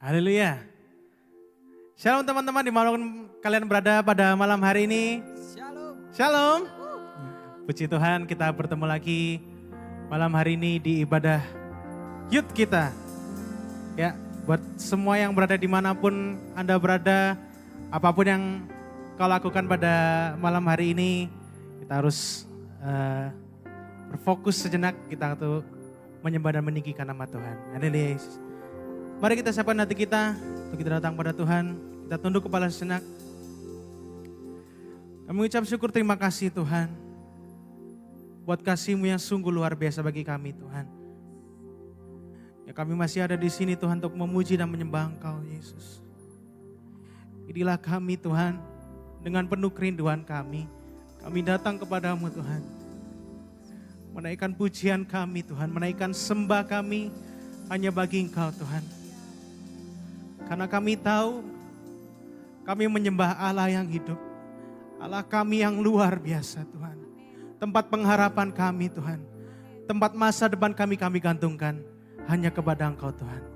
Haleluya. Shalom teman-teman di mana kalian berada pada malam hari ini. Shalom. Shalom. Puji Tuhan kita bertemu lagi malam hari ini di ibadah youth kita. Ya, buat semua yang berada dimanapun Anda berada, apapun yang kau lakukan pada malam hari ini, kita harus berfokus sejenak kita untuk menyembah dan meninggikan nama Tuhan. Haleluya. Mari kita siapkan hati kita untuk kita datang pada Tuhan. Kita tunduk kepala sejenak. Kami mengucap syukur terima kasih Tuhan. Buat kasih-Mu yang sungguh luar biasa bagi kami Tuhan. Ya kami masih ada di sini Tuhan untuk memuji dan menyembah Engkau Yesus. Inilah kami Tuhan dengan penuh kerinduan kami. Kami datang kepadamu Tuhan. Menaikkan pujian kami Tuhan. Menaikkan sembah kami hanya bagi Engkau Tuhan. Karena kami tahu kami menyembah Allah yang hidup. Allah kami yang luar biasa Tuhan. Tempat pengharapan kami Tuhan. Tempat masa depan kami gantungkan hanya kepada Engkau Tuhan.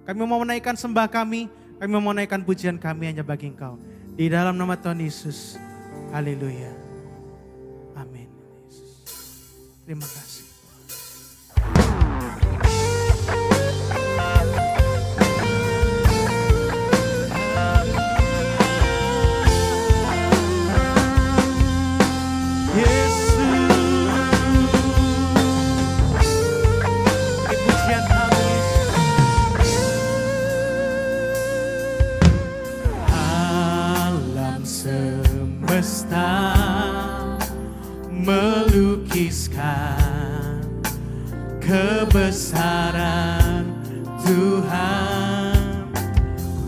Kami mau menaikkan sembah kami mau menaikkan pujian kami hanya bagi Engkau. Di dalam nama Tuhan Yesus. Haleluya. Amin. Terima kasih. Melukiskan kebesaran Tuhan,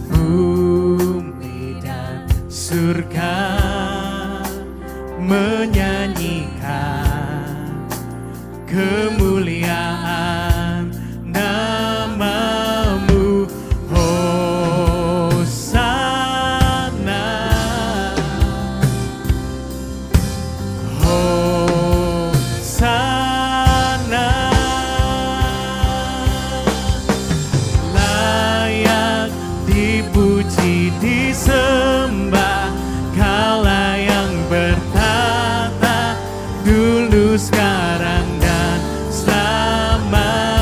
bumi dan surga menyanyikan kemuliaan nama-Mu. Disembah Kaulah yang bertata dulu, sekarang dan selamanya.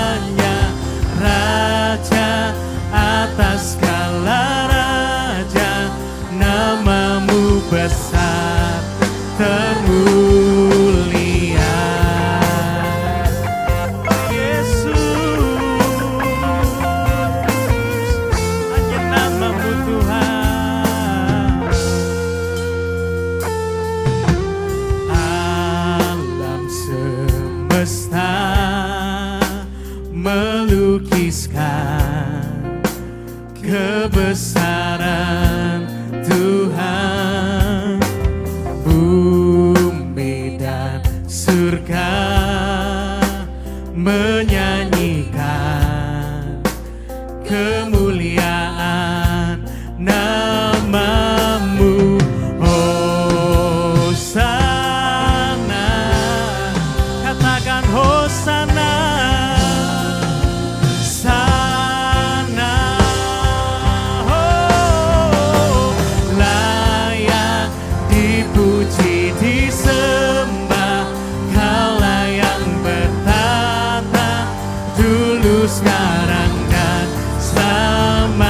Raja atas segala raja, nama-Mu besar termulia. Melukiskan kebesaran Tuhan, bumi dan surga menyanyikan kemuliaan nama-Mu. Hosana, katakan Hosana. Sekarang dan selamanya.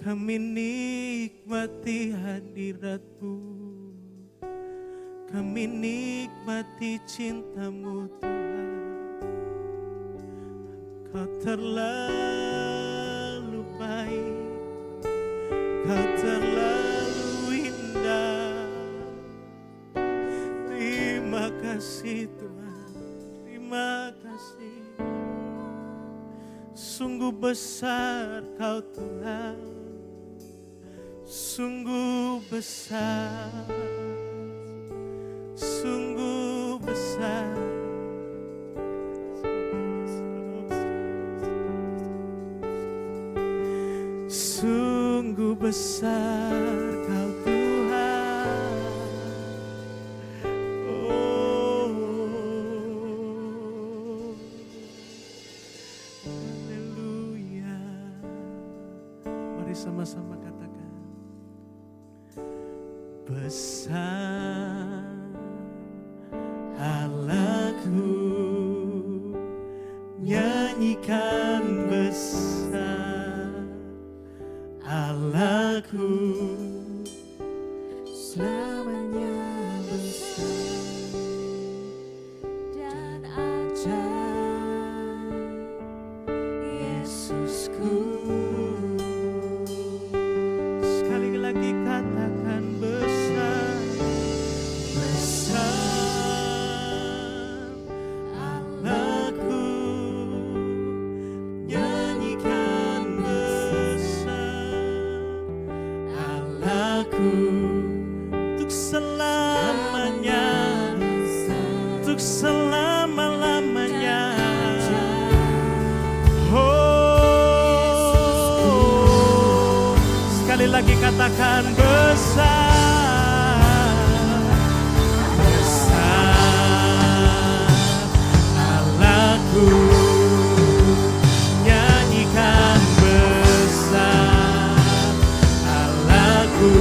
Kami nikmati hadirat-Mu, kami nikmati cinta-Mu Tuhan. Kau terlalu baik, Kau terlalu indah. Terima kasih Tuhan, terima kasih. Sungguh besar Kau Tuhan, sungguh besar, sungguh besar. Sungguh besar Kau Tuhan. Oh, haleluya. Mari sama-sama katakan. Besar Allahku, nyanyikan besar Allahku, selamanya besar dan ajaib Yesusku. sekali lagi katakan besar, besar Allahku, nyanyikan besar Allahku, untuk selamanya, untuk selama-lamanya. Oh, sekali lagi katakan besar, besar Allahku, nyanyikan besar Allahku,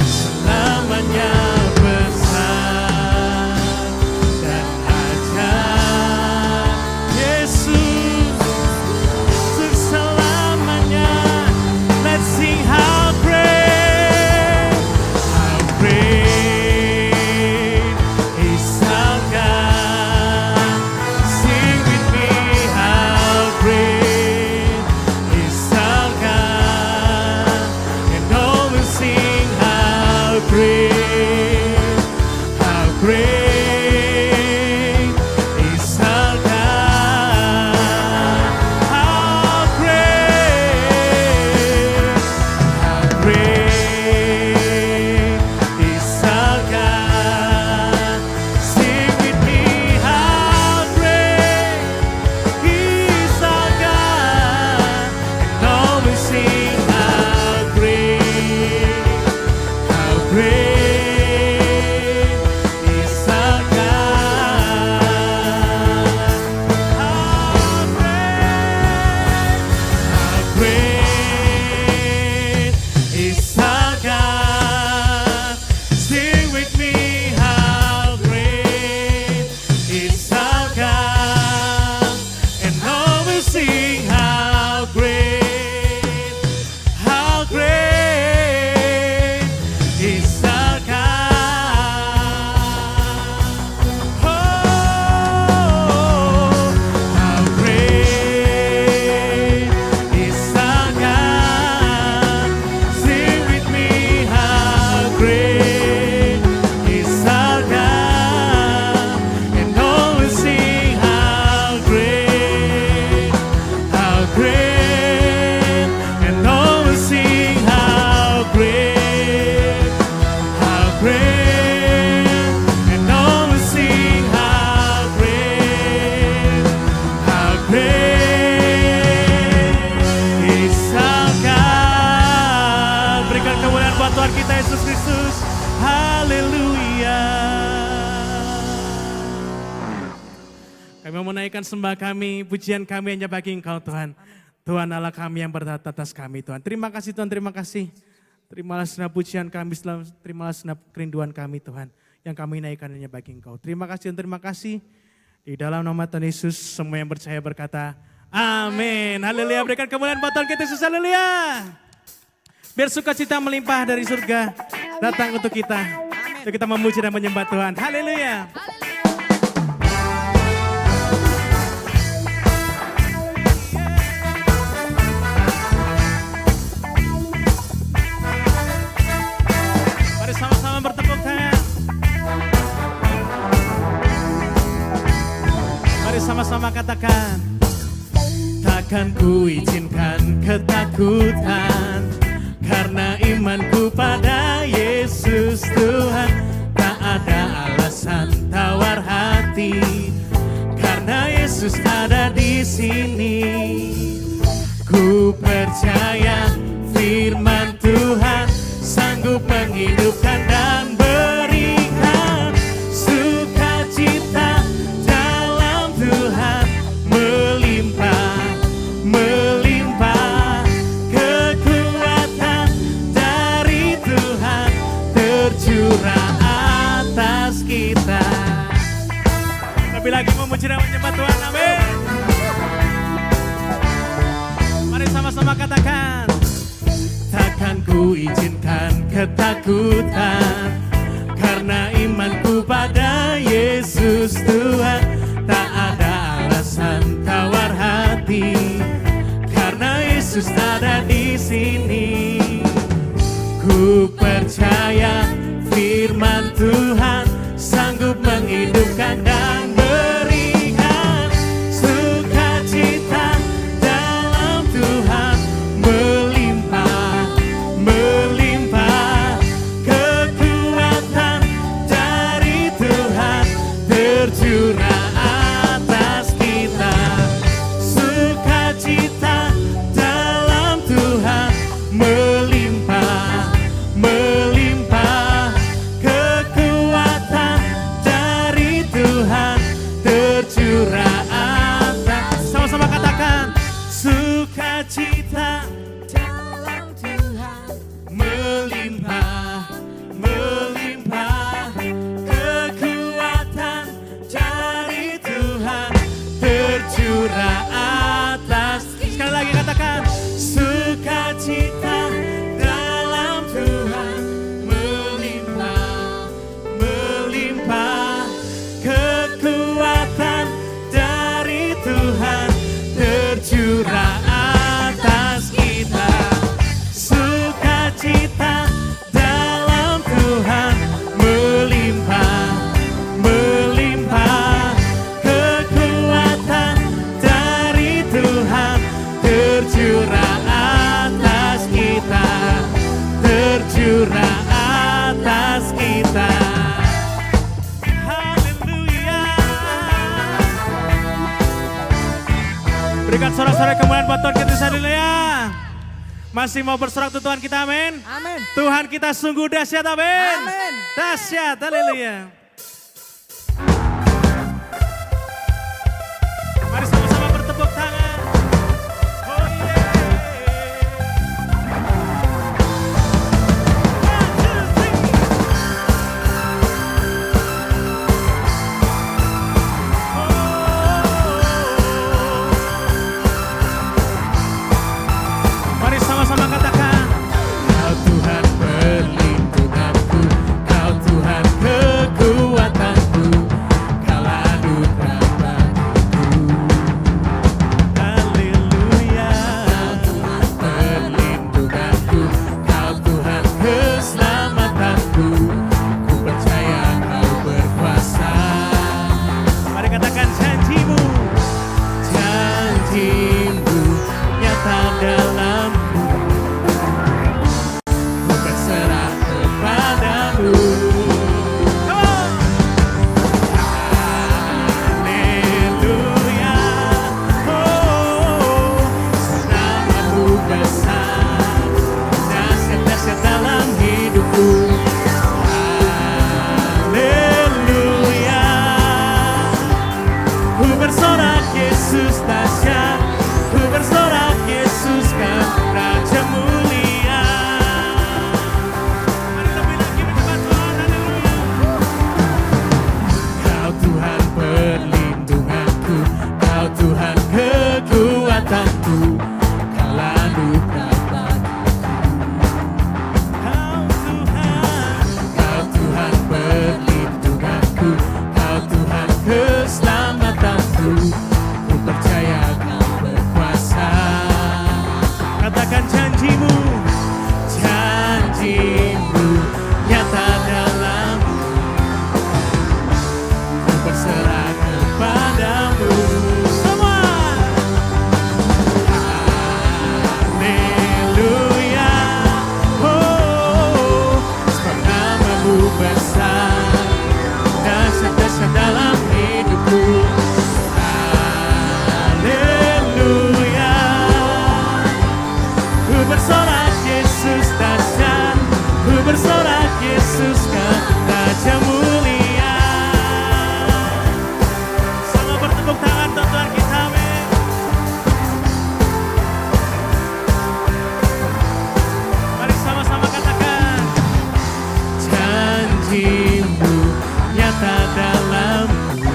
selamanya besar dan ajaib Yesus, untuk selamanya. Let's sing how great is our God. Sing with me, how great is our God. And all will sing how great is our God. How great is our God. Sing with me, how great is our God. And all will sing how great is our God. How great is our God. Sing with me, how great is our God. And all will sing how great is our God. Oh, how great is our God. Sing with me, how great is our God. And all will sing how great, and all will sing how great, and all will sing how great is our God. Berikan kemuliaan buat Tuhan kita Yesus Kristus. Haleluya. Kami mau menaikkan sembah kami, pujian kami hanya bagi Engkau Tuhan. Tuhan Allah kami yang bertata atas kami Tuhan. Terima kasih Tuhan, terima kasih. Terimalah segenap pujian kami, terimalah segenap kerinduan kami Tuhan. Yang kami naikkan hanya bagi Engkau. Terima kasih dan terima kasih. Di dalam nama Tuhan Yesus semua yang percaya berkata Amin. Haleluya. Berikan kemuliaan buat Tuhan kita Yesus. Haleluya. Biar sukacita melimpah dari surga datang untuk kita. Untuk kita memuji dan menyembah Tuhan. Haleluya. Mari sama-sama bertepuk tangan. Mari sama-sama katakan. Takkan ku izinkan ketakutan, karena imanku pada Yesus Tuhan. Tak ada alasan tawar hati, karena Yesus ada di sini. Ku percaya firman Tuhan sanggup menghidupkan dan berikan sukacita dalam Tuhan. Melimpah kekuatan dari Tuhan tercurah atas kita. Lebih lagi memuji dan menyembah Tuhan, amin. Mari sama-sama katakan. Takkan ku izinkan ketakutan, karena imanku pada Yesus Tuhan. Tak ada alasan tawar hati, karena Yesus ada di sini. Ku percaya firman Tuhan sanggup menghidupkan dan berikan sukacita dalam Tuhan. Melimpah kekuatan dari Tuhan tercurah atas kita. Sukacita dalam Tuhan. Melimpah kekuatan dari Tuhan tercurah atas. Sama-sama katakan. Sukacita dalam Tuhan. melimpah kekuatan dari Tuhan tercurah atas. Sekali lagi katakan. Sukacita dalam Tuhan. Melimpah kekuatan dari Tuhan tercurah atas kita. Sukacita dalam Tuhan. Melimpah kekuatan dari Tuhan tercurah atas kita. Tercurah atas kita. Haleluya. Berikan sorak-sorai kemuliaan buat Tuhan kita. Haleluya. Masih mau bersorak untuk Tuhan kita, amin. Amin. Tuhan kita sungguh dahsyat, amin. Amin. Dahsyat, haleluya. Mari sama-sama bertepuk tangan. Oh yeah. 1, 2, 3. Mari sama-sama katakan. Kau Tuhan perlindunganku, Kau Tuhan kekuatanku, Kaulah anugerah bagiku. Haleluya. Kau Tuhan perlindunganku, Kau Tuhan keselamatanku, ku percaya Kau berkuasa. Mari katakan janjimu nyata dalamku. Berserah kepadamu. Haleluya. Oh, namamu besar, dahsyat-dahsyat dalam hidupku. Haleluya. Ku bersorak Yesus dahsyat, ku bersorak Yesus kan Raja mulia. Mari lebih lagi menyembah Tuhan, haleluya. Kau Tuhan perlindunganku, Kau Tuhan kekuatanku, janjimu, janjimu nyata dalamku, ku berserah kepadamu. Semua haleluya, oh, sebab namamu besar dan dahsyat dalam hidupku. Haleluya, ku bersorak Yesus dahsyat, ku bersorak Yesus kan Raja mulia. Sama bertepuk tangan untuk Tuhan kita, amin. Mari sama-sama katakan, janjimu nyata dalamku,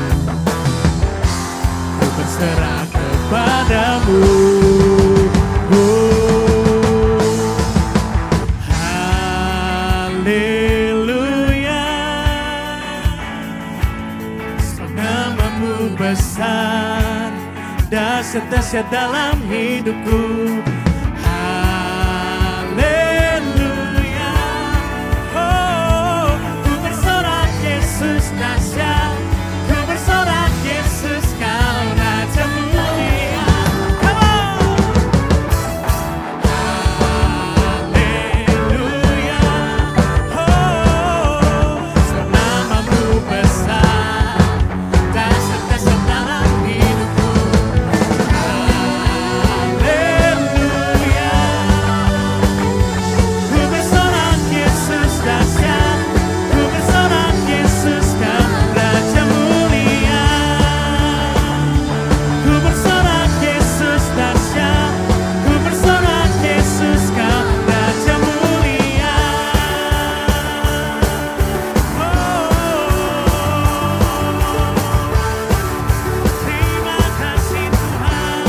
ku berserah kepadamu. Haleluya, namamu besar, dahsyat dalam hidupku. Haleluya, oh, ku bersorak Yesus dahsyat, ku bersorak Yesus kau Raja mulia. Come on. Haleluya, oh, sebab namamu besar, dahsyat dalam hidupku. Haleluya, ku bersorak Yesus dahsyat, ku bersorak Yesus kau Raja mulia. Ku bersorak Yesus dahsyat, ku bersorak Yesus kau Raja mulia. Terima kasih Tuhan.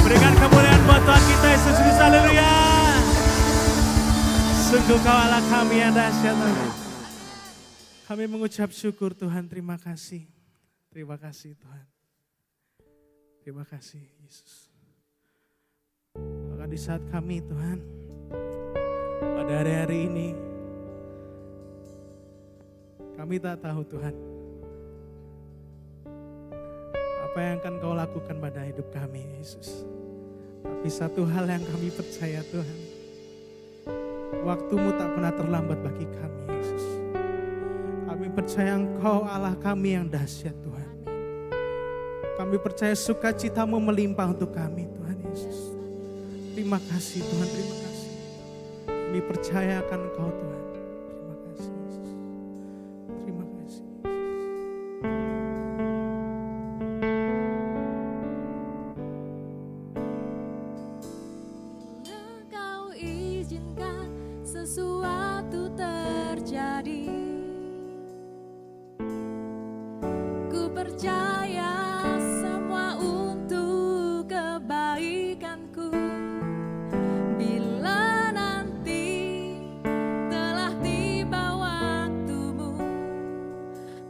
Berikan kemuliaan buat Tuhan kita Yesus Kristus. Haleluya. Sungguh kau Allah kami yang dahsyat. Kami mengucap syukur Tuhan, terima kasih. Terima kasih Tuhan. Terima kasih Yesus. Maka di saat kami Tuhan, pada hari-hari ini, kami tak tahu Tuhan, apa yang akan kau lakukan pada hidup kami Yesus. Tapi satu hal yang kami percaya Tuhan, waktumu tak pernah terlambat bagi kami Yesus. Kami percaya Engkau Allah kami yang dahsyat Tuhan. Kami percaya sukacitamu melimpah untuk kami Tuhan Yesus. Terima kasih Tuhan, terima kasih. Kami percaya akan Engkau Tuhan. Terima kasih Yesus. Terima kasih. Bila kau izinkan sesuatu terjadi, ku percaya semua untuk kebaikanku. Bila nanti telah tiba waktumu,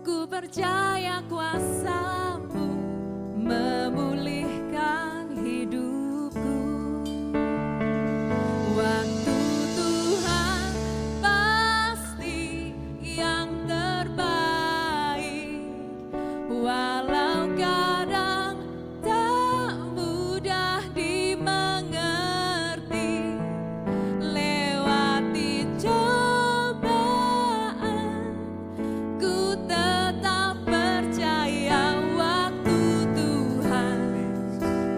ku percaya kuasa-Mu memulihkan hidupku. Waktu Tuhan pasti yang terbaik, walau kadang tak mudah dimengerti. Lewati cobaan, ku tetap percaya waktu Tuhan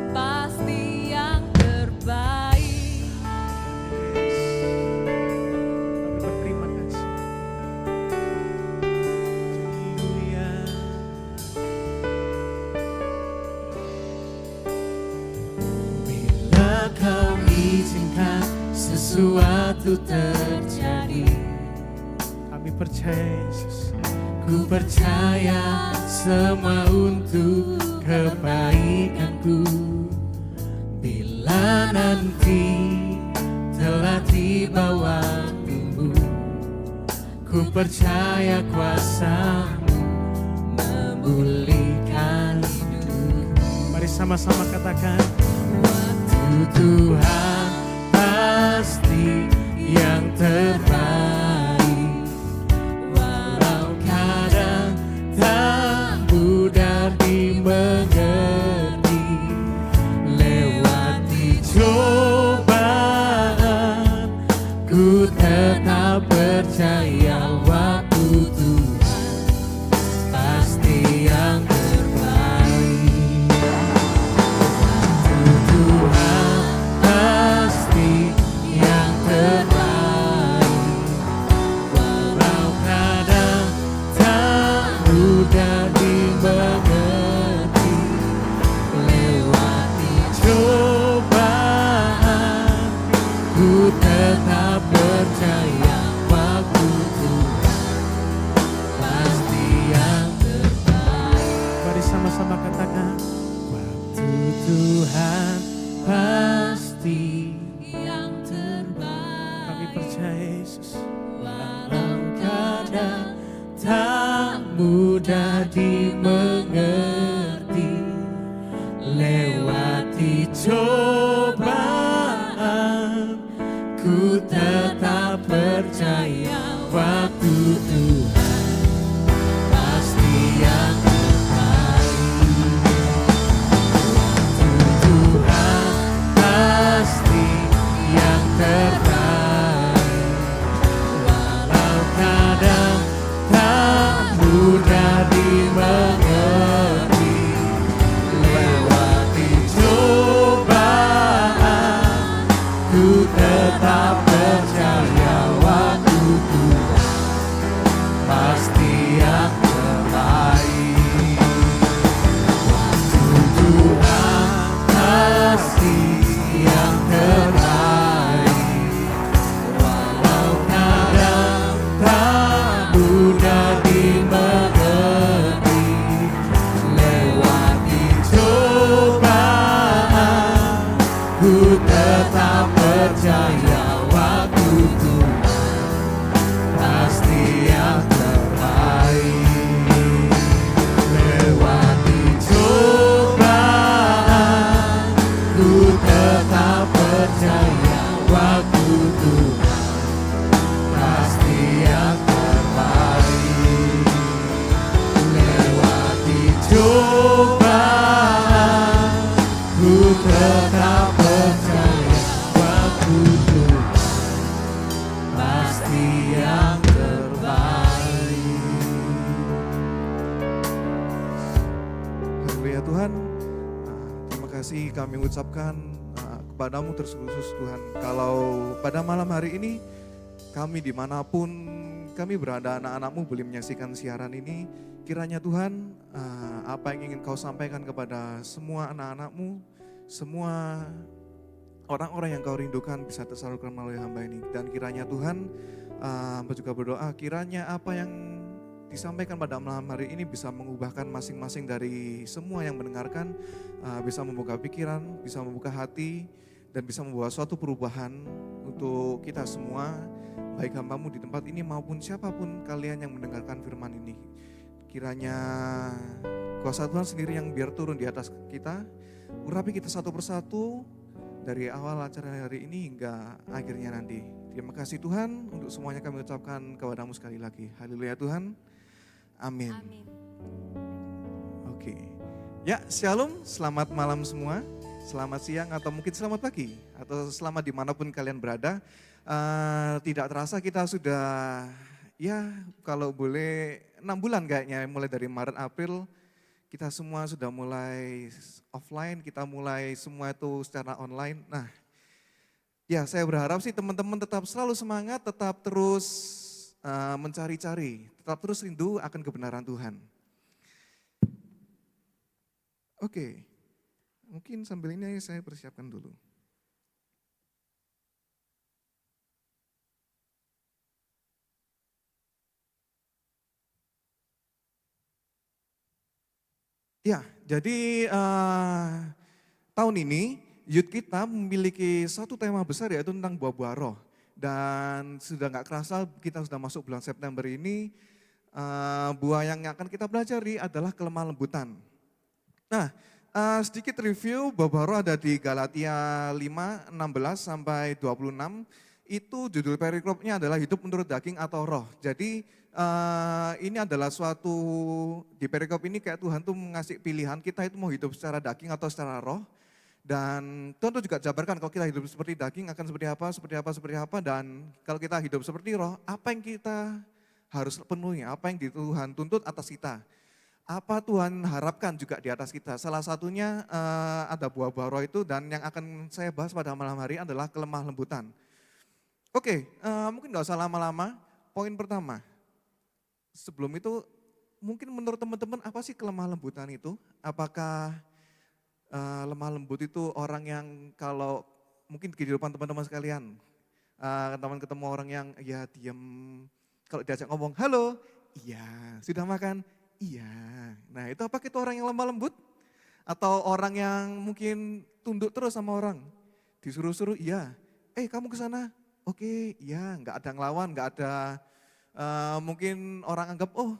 pasti yang terbaik. Kami berterima kasih. Haleluya. Bila kau izinkan sesuatu terjadi, kami percaya Yesus. Ku percaya semua untuk kebaikanku. Bila nanti telah tiba waktumu, ku percaya kuasa-Mu memulihkan hidupku. Mari sama-sama katakan, waktu Tuhan percaya waktu Tuhan pasti yang terbaik. Waktu Tuhan pasti yang terbaik. Walau kadang tak mudah dimengerti, lewati cobaan ku tetap percaya waktu Tuhan pasti yang terbaik. Mari sama-sama katakan, Waktu Tuhan pasti yang terbaik. kami percaya Yesus. walau kadang tak mudah dimengerti, lewati cobaan ku tetap percaya waktu Tuhan pasti yang terbaik. Waktu Tuhan pasti yang terbaik. Walau kadang tak mudah dimengerti, lewati cobaan ku tetap percaya waktu Tuhan pasti yang terbaik. Waktu Tuhan pasti yang terbaik. Walau kadang tak mudah dimengerti, lewati cobaan ku tetap percaya waktu Tuhan pasti yang terbaik. Lewati cobaan ku tetap percaya waktu Tuhan pasti yang terbaik. Lewati cobaan ku tetap percaya waktu Tuhan pasti yang terbaik. Haleluya Tuhan, terima kasih kami ucapkan kepadamu terus khusus Tuhan. Kalau pada malam hari ini kami dimanapun kami berada, anak-anakmu boleh menyaksikan siaran ini, kiranya Tuhan apa yang ingin kau sampaikan kepada semua anak-anakmu, semua orang-orang yang kau rindukan bisa tersalurkan melalui hamba ini. Dan kiranya Tuhan, hamba juga berdoa kiranya apa yang disampaikan pada malam hari ini bisa mengubahkan masing-masing dari semua yang mendengarkan, bisa membuka pikiran, bisa membuka hati, dan bisa membawa suatu perubahan untuk kita semua, baik hambamu di tempat ini maupun siapapun kalian yang mendengarkan firman ini. Kiranya kuasa Tuhan sendiri yang biar turun di atas kita, urapi kita satu persatu dari awal acara hari ini hingga akhirnya nanti. Terima kasih Tuhan, untuk semuanya kami ucapkan kepadamu sekali lagi. Haleluya Tuhan. Amin. Amin. Oke. Ya, shalom, selamat malam semua. Selamat siang atau mungkin selamat pagi. Atau selamat dimanapun kalian berada. Tidak terasa kita sudah, ya kalau boleh 6 bulan kayaknya, mulai dari Maret, April. Kita semua sudah mulai offline, kita mulai semua itu secara online. Nah, ya saya berharap sih teman-teman tetap selalu semangat, tetap terus mencari-cari, tetap terus rindu akan kebenaran Tuhan. Oke, mungkin sambil ini saya persiapkan dulu. Ya, jadi tahun ini youth kita memiliki satu tema besar yaitu tentang buah-buah roh. Dan sudah nggak kerasa kita sudah masuk bulan September ini, buah yang akan kita pelajari adalah kelemah lembutan. Nah, sedikit review, buah-buah roh ada di Galatia 5, 16 sampai 26. Itu judul perikopnya adalah hidup menurut daging atau roh. Jadi ini adalah suatu, di perikop ini kayak Tuhan tuh ngasih pilihan kita itu mau hidup secara daging atau secara roh. Dan Tuhan tuh juga jabarkan kalau kita hidup seperti daging akan seperti apa. Dan kalau kita hidup seperti roh, apa yang kita harus penuhi, apa yang Tuhan tuntut atas kita. Apa Tuhan harapkan juga di atas kita. Salah satunya ada buah-buah roh itu dan yang akan saya bahas pada malam hari adalah kelemah lembutan. Oke, mungkin gak usah lama-lama. Poin pertama, sebelum itu mungkin menurut teman-teman apa sih kelemah lembutan itu? Apakah lemah lembut itu orang yang kalau mungkin di kehidupan teman-teman sekalian, teman ketemu orang yang ya diam, kalau diajak ngomong halo, iya, sudah makan, iya. Nah itu apakah itu orang yang lemah lembut? Atau orang yang mungkin tunduk terus sama orang, disuruh-suruh iya, kamu ke sana, oke, iya, nggak ada ngelawan, nggak ada mungkin orang anggap oh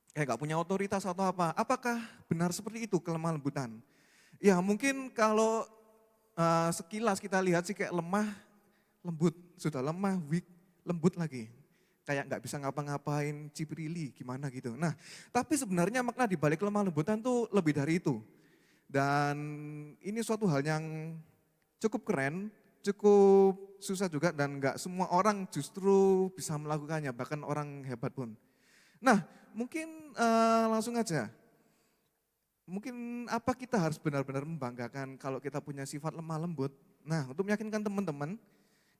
kayak nggak punya otoritas atau apa. Apakah benar seperti itu kelemah lembutan? Ya mungkin kalau sekilas kita lihat sih kayak lemah, lembut, sudah lemah, weak, lembut lagi. Kayak nggak bisa ngapa-ngapain, ciprili, gimana gitu. Nah tapi sebenarnya makna di balik lemah lembutan tuh lebih dari itu. Dan ini suatu hal yang cukup keren, cukup susah juga dan nggak semua orang justru bisa melakukannya, bahkan orang hebat pun. Nah mungkin langsung aja. Mungkin apa kita harus benar-benar membanggakan kalau kita punya sifat lemah lembut. Nah untuk meyakinkan teman-teman,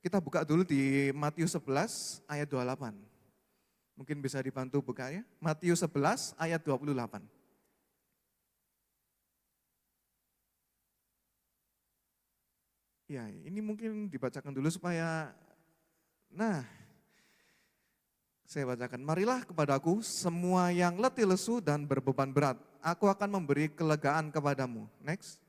kita buka dulu di Matius 11 ayat 28. Mungkin bisa dibantu buka ya. Matius 11 ayat 28. Ya ini mungkin dibacakan dulu supaya, nah saya bacakan, marilah kepadaku semua yang letih lesu dan berbeban berat, aku akan memberi kelegaan kepadamu. Next.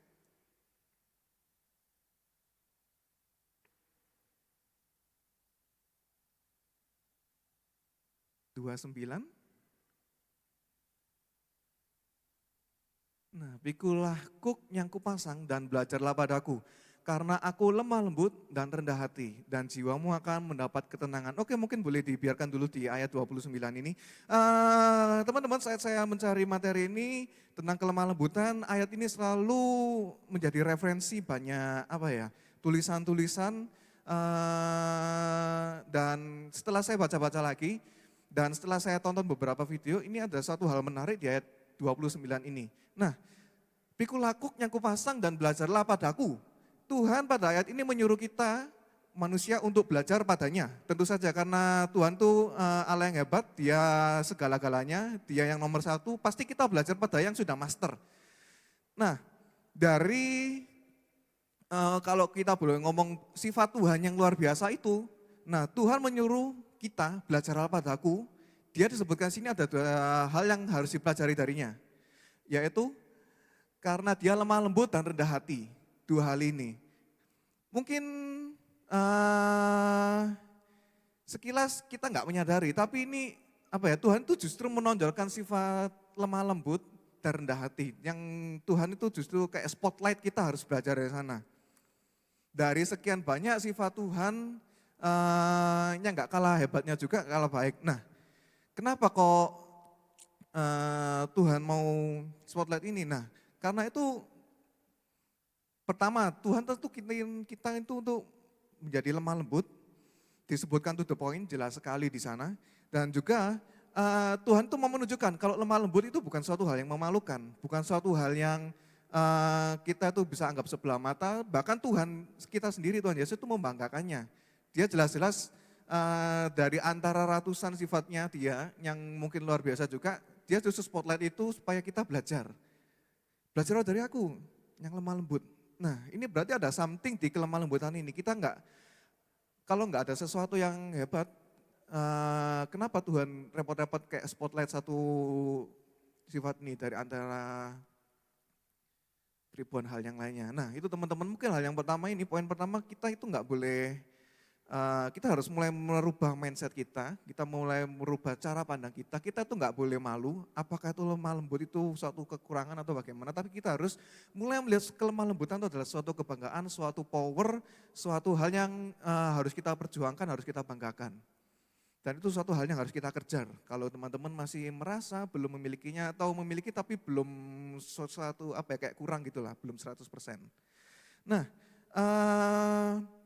Dua 29. Nah, pikulah kuk yang kupasang dan belajarlah padaku. Karena aku lemah lembut dan rendah hati dan jiwamu akan mendapat ketenangan. Oke mungkin boleh dibiarkan dulu di ayat 29 ini. Teman-teman saat saya mencari materi ini tentang kelemah lembutan, ayat ini selalu menjadi referensi banyak tulisan-tulisan dan setelah saya baca-baca lagi dan setelah saya tonton beberapa video, ini ada satu hal menarik di ayat 29 ini. Nah, pikulah kuk yang kupasang dan belajarlah padaku. Tuhan pada ayat ini menyuruh kita manusia untuk belajar padanya. Tentu saja karena Tuhan itu Allah yang hebat, dia segala-galanya, dia yang nomor satu, pasti kita belajar pada yang sudah master. Nah dari kalau kita boleh ngomong sifat Tuhan yang luar biasa itu, nah Tuhan menyuruh kita belajar padaku, dia disebutkan sini ada dua hal yang harus dipelajari darinya. Yaitu karena dia lemah lembut dan rendah hati. Dua hal ini. Mungkin sekilas kita nggak menyadari, tapi ini Tuhan itu justru menonjolkan sifat lemah lembut dan rendah hati. Yang Tuhan itu justru kayak spotlight kita harus belajar dari sana. Dari sekian banyak sifat Tuhan yang nggak kalah hebatnya juga kalah baik. Nah, kenapa kok Tuhan mau spotlight ini? Nah, karena itu pertama, Tuhan tentu kita itu untuk menjadi lemah lembut, disebutkan to the point, jelas sekali di sana. Dan juga Tuhan itu mau menunjukkan kalau lemah lembut itu bukan suatu hal yang memalukan, bukan suatu hal yang kita itu bisa anggap sebelah mata, bahkan Tuhan kita sendiri, Tuhan Yesus itu membanggakannya. Dia jelas-jelas dari antara ratusan sifatnya dia yang mungkin luar biasa juga, dia justru spotlight itu supaya kita belajar. Belajar dari aku yang lemah lembut. Nah ini berarti ada something di kelemah lembutan ini. Kita kalau nggak ada sesuatu yang hebat, kenapa Tuhan repot-repot kayak spotlight satu sifat ini dari antara ribuan hal yang lainnya. Nah itu teman-teman mungkin hal yang pertama ini, poin pertama kita itu nggak boleh, kita harus mulai merubah mindset kita mulai merubah cara pandang kita tuh nggak boleh malu, apakah itu lemah lembut itu suatu kekurangan atau bagaimana, tapi kita harus mulai melihat kelemah lembutan itu adalah suatu kebanggaan, suatu power, suatu hal yang harus kita perjuangkan, harus kita banggakan. Dan itu suatu hal yang harus kita kejar. Kalau teman-teman masih merasa belum memilikinya atau memiliki tapi belum sesuatu kayak kurang gitulah, belum 100%. Nah,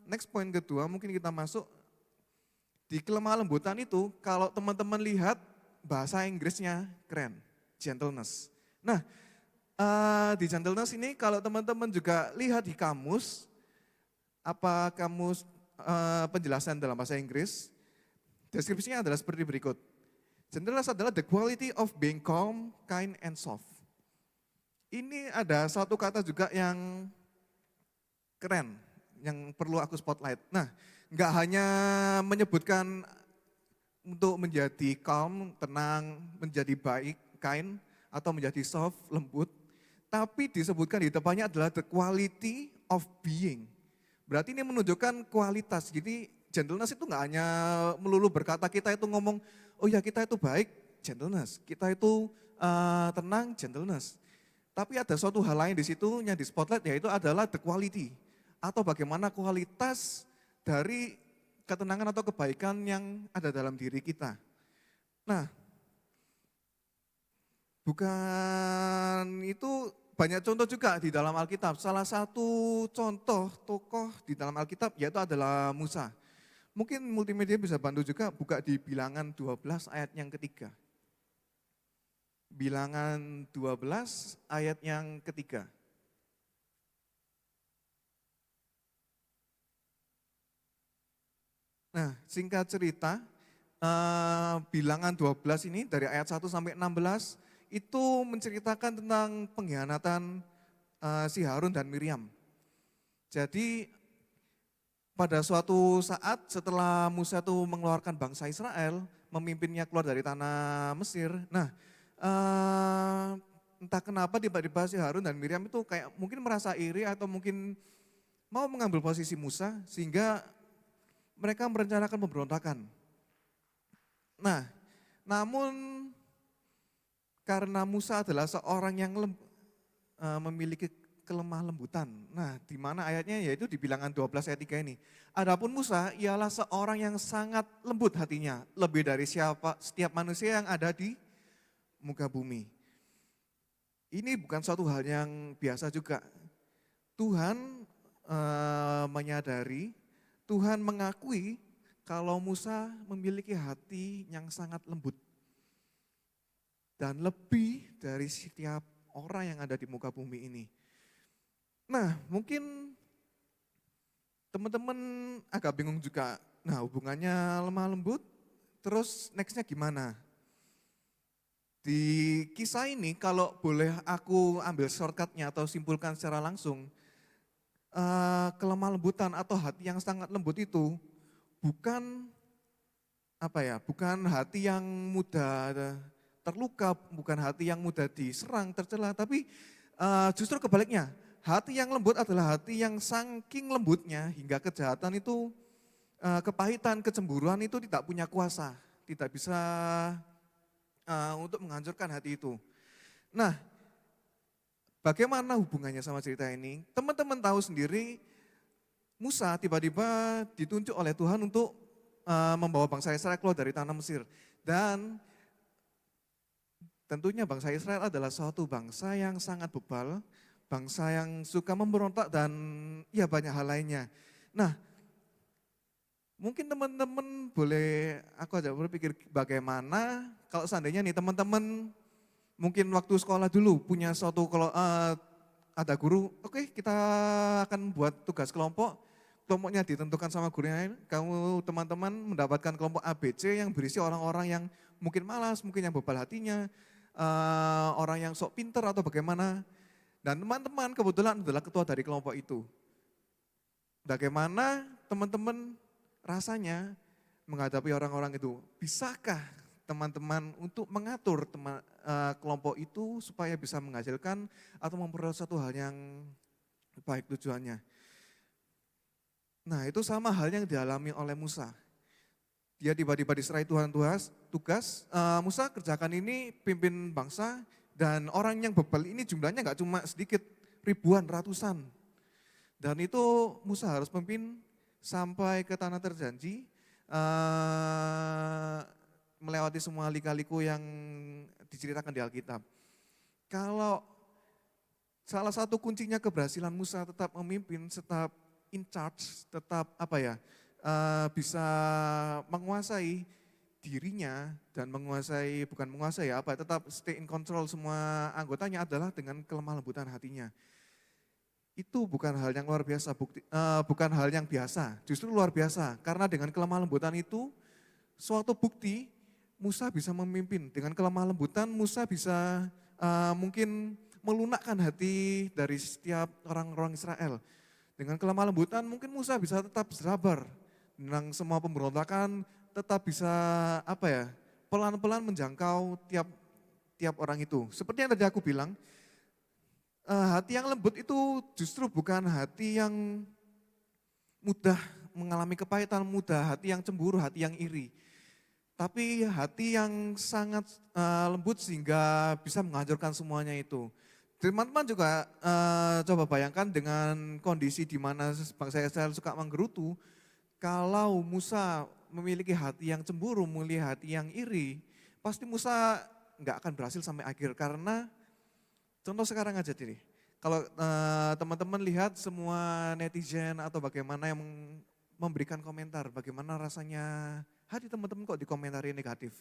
next point kedua mungkin kita masuk di kelemah lembutan itu. Kalau teman-teman lihat bahasa Inggrisnya keren, gentleness. Nah, di gentleness ini kalau teman-teman juga lihat di kamus, apa kamus penjelasan dalam bahasa Inggris, deskripsinya adalah seperti berikut. Gentleness adalah the quality of being calm, kind, and soft. Ini ada satu kata juga yang keren, yang perlu aku spotlight. Nah, nggak hanya menyebutkan untuk menjadi calm, tenang, menjadi baik, kind, atau menjadi soft, lembut, tapi disebutkan di depannya adalah the quality of being. Berarti ini menunjukkan kualitas. Jadi gentleness itu nggak hanya melulu berkata kita itu ngomong, oh ya kita itu baik, gentleness. Kita itu tenang, gentleness. Tapi ada suatu hal lain di situ yang di spotlight, yaitu adalah the quality. Atau bagaimana kualitas dari ketenangan atau kebaikan yang ada dalam diri kita. Nah, bukan itu, banyak contoh juga di dalam Alkitab. Salah satu contoh tokoh di dalam Alkitab yaitu adalah Musa. Mungkin multimedia bisa bantu juga buka di Bilangan 12 ayat yang ketiga. Bilangan 12 ayat yang ketiga. Nah, singkat cerita, Bilangan 12 ini dari ayat 1 sampai 16 itu menceritakan tentang pengkhianatan si Harun dan Miriam. Jadi pada suatu saat setelah Musa itu mengeluarkan bangsa Israel, memimpinnya keluar dari tanah Mesir. Nah, entah kenapa tiba-tiba si Harun dan Miriam itu kayak mungkin merasa iri atau mungkin mau mengambil posisi Musa sehingga mereka merencanakan pemberontakan. Nah, namun karena Musa adalah seorang yang memiliki kelemah lembutan. Nah, di mana ayatnya yaitu di Bilangan 12 ayat 3 ini. Adapun Musa ialah seorang yang sangat lembut hatinya, lebih dari setiap manusia yang ada di muka bumi. Ini bukan suatu hal yang biasa juga. Tuhan menyadari, Tuhan mengakui kalau Musa memiliki hati yang sangat lembut. Dan lebih dari setiap orang yang ada di muka bumi ini. Nah, mungkin teman-teman agak bingung juga. Nah, hubungannya lemah lembut, terus nextnya gimana? Di kisah ini kalau boleh aku ambil shortcutnya atau simpulkan secara langsung, kelemah lembutan atau hati yang sangat lembut itu bukan bukan hati yang mudah terluka, bukan hati yang mudah diserang, tercela, tapi justru kebaliknya. Hati yang lembut adalah hati yang saking lembutnya hingga kejahatan itu, kepahitan, kecemburuan itu tidak punya kuasa, tidak bisa untuk menghancurkan hati itu. Nah, bagaimana hubungannya sama cerita ini? Teman-teman tahu sendiri, Musa tiba-tiba ditunjuk oleh Tuhan untuk membawa bangsa Israel keluar dari tanah Mesir. Dan tentunya bangsa Israel adalah suatu bangsa yang sangat bebal, bangsa yang suka memberontak dan ya banyak hal lainnya. Nah, mungkin teman-teman boleh, aku aja berpikir bagaimana kalau seandainya nih teman-teman mungkin waktu sekolah dulu punya suatu, kalau ada guru, oke, kita akan buat tugas kelompok, kelompoknya ditentukan sama gurunya, kamu teman-teman mendapatkan kelompok ABC yang berisi orang-orang yang mungkin malas, mungkin yang bebal hatinya, orang yang sok pinter atau bagaimana. Dan teman-teman kebetulan adalah ketua dari kelompok itu. Bagaimana teman-teman rasanya menghadapi orang-orang itu? Bisakah teman-teman untuk mengatur kelompok itu supaya bisa menghasilkan atau memperoleh satu hal yang baik tujuannya? Nah, itu sama hal yang dialami oleh Musa. Dia tiba-tiba diserahi Tuhan tugas, Musa kerjakan ini, pimpin bangsa, dan orang yang bebal ini jumlahnya nggak cuma sedikit, ribuan, ratusan. Dan itu Musa harus memimpin sampai ke tanah terjanji, melewati semua lika-liku yang diceritakan di Alkitab. Kalau salah satu kuncinya keberhasilan Musa tetap memimpin, tetap in charge, tetap bisa menguasai dirinya dan bukan menguasai tetap stay in control semua anggotanya adalah dengan kelemah lembutan hatinya. Itu bukan hal yang luar biasa, bukan hal yang biasa, justru luar biasa. Karena dengan kelemah lembutan itu, suatu bukti Musa bisa memimpin. Dengan kelemah lembutan Musa bisa mungkin melunakkan hati dari setiap orang-orang Israel. Dengan kelemah lembutan mungkin Musa bisa tetap sabar. Dengan semua pemberontakan tetap bisa pelan-pelan menjangkau tiap orang itu. Seperti yang tadi aku bilang, hati yang lembut itu justru bukan hati yang mudah mengalami kepahitan, hati yang cemburu, hati yang iri. Tapi hati yang sangat lembut sehingga bisa menghancurkan semuanya itu. Teman-teman juga coba bayangkan dengan kondisi di mana bangsa Israel suka menggerutu, kalau Musa memiliki hati yang cemburu, memiliki hati yang iri, pasti Musa nggak akan berhasil sampai akhir karena contoh sekarang aja nih, kalau teman-teman lihat semua netizen atau bagaimana yang memberikan komentar, bagaimana rasanya hati teman-teman kok dikomentari negatif.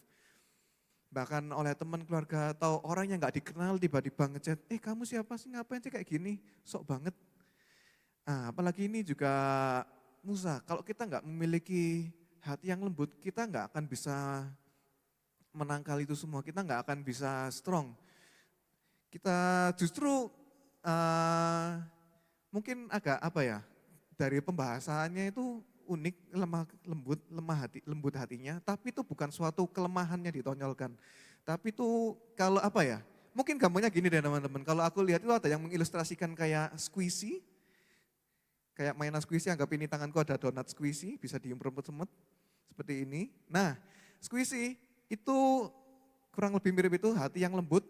Bahkan oleh teman keluarga atau orang yang gak dikenal tiba-tiba ngechat, kamu siapa sih ngapain sih kayak gini, sok banget. Nah, apalagi ini juga Musa, kalau kita gak memiliki hati yang lembut, kita gak akan bisa menangkal itu semua, kita gak akan bisa strong. Kita justru mungkin agak dari pembahasannya itu unik, lembut hatinya, tapi itu bukan suatu kelemahannya ditonjolkan. Tapi itu kalau mungkin gambarnya gini deh teman-teman, kalau aku lihat itu ada yang mengilustrasikan kayak squishy, kayak mainan squishy, anggap ini tanganku ada donat squishy, bisa diumpet-umpet seperti ini. Nah, squishy itu kurang lebih mirip itu hati yang lembut.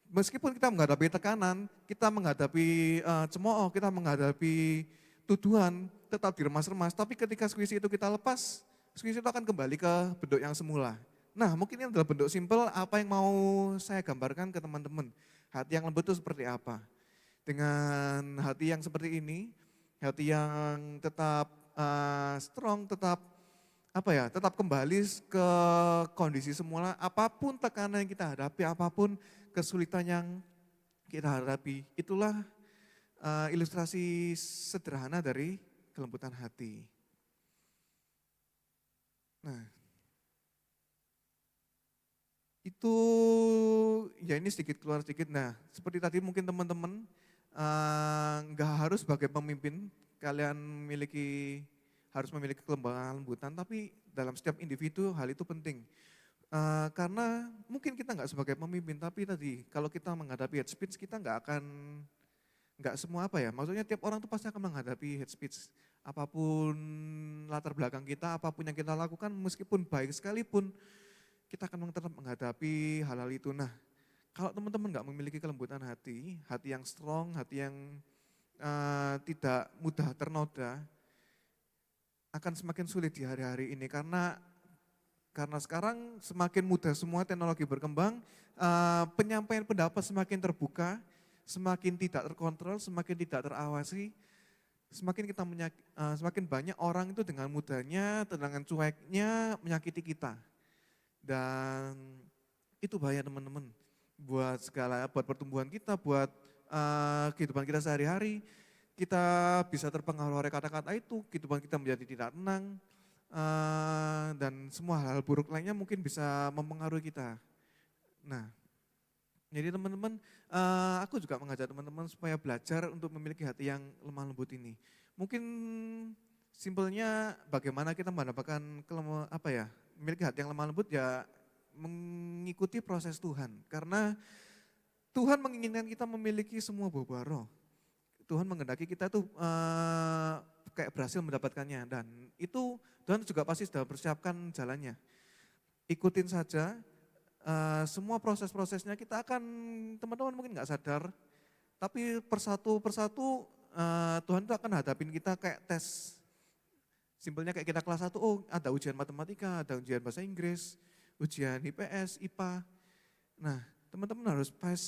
Meskipun kita menghadapi tekanan, kita menghadapi cemooh, kita menghadapi tuduhan, tetap diremas-remas. Tapi ketika squishy itu kita lepas, squishy itu akan kembali ke bentuk yang semula. Nah, mungkin ini adalah bentuk simpel apa yang mau saya gambarkan ke teman-teman. Hati yang lembut itu seperti apa? Dengan hati yang seperti ini, hati yang tetap strong, tetap tetap kembali ke kondisi semula. Apapun tekanan yang kita hadapi, apapun kesulitan yang kita hadapi, itulah ilustrasi sederhana dari kelembutan hati. Nah, itu ya ini sedikit keluar sedikit. Nah, seperti tadi mungkin teman-teman nggak harus sebagai pemimpin kalian harus memiliki kelembutan, tapi dalam setiap individu hal itu penting. Karena mungkin kita nggak sebagai pemimpin, tapi tadi kalau kita menghadapi hate speech kita nggak semua maksudnya tiap orang tuh pasti akan menghadapi hate speech. Apapun latar belakang kita, apapun yang kita lakukan, meskipun baik sekalipun, kita akan tetap menghadapi hal-hal itu. Nah, kalau teman-teman nggak memiliki kelembutan hati yang strong, hati yang tidak mudah ternoda, akan semakin sulit di hari-hari ini karena sekarang semakin mudah semua teknologi berkembang, penyampaian pendapat semakin terbuka, semakin tidak terkontrol, semakin tidak terawasi, semakin banyak orang itu dengan mudahnya, dengan cueknya menyakiti kita. Dan itu bahaya teman-teman, buat pertumbuhan kita, buat kehidupan kita sehari-hari. Kita bisa terpengaruh oleh kata-kata itu, kehidupan kita menjadi tidak tenang, dan semua hal buruk lainnya mungkin bisa mempengaruhi kita. Nah, jadi teman-teman, aku juga mengajak teman-teman supaya belajar untuk memiliki hati yang lemah lembut ini. Mungkin simpelnya bagaimana kita mendapatkan memiliki hati yang lemah lembut ya mengikuti proses Tuhan. Karena Tuhan menginginkan kita memiliki semua buah-buah roh. Tuhan menghendaki kita tuh kayak berhasil mendapatkannya, dan itu Tuhan juga pasti sudah persiapkan jalannya. Ikutin saja semua proses-prosesnya, kita akan, teman-teman mungkin nggak sadar, tapi persatu Tuhan itu akan hadapin kita kayak tes. Simpelnya kayak kita kelas 1, ada ujian matematika, ada ujian bahasa Inggris, ujian IPS, IPA. Nah, teman-teman harus pace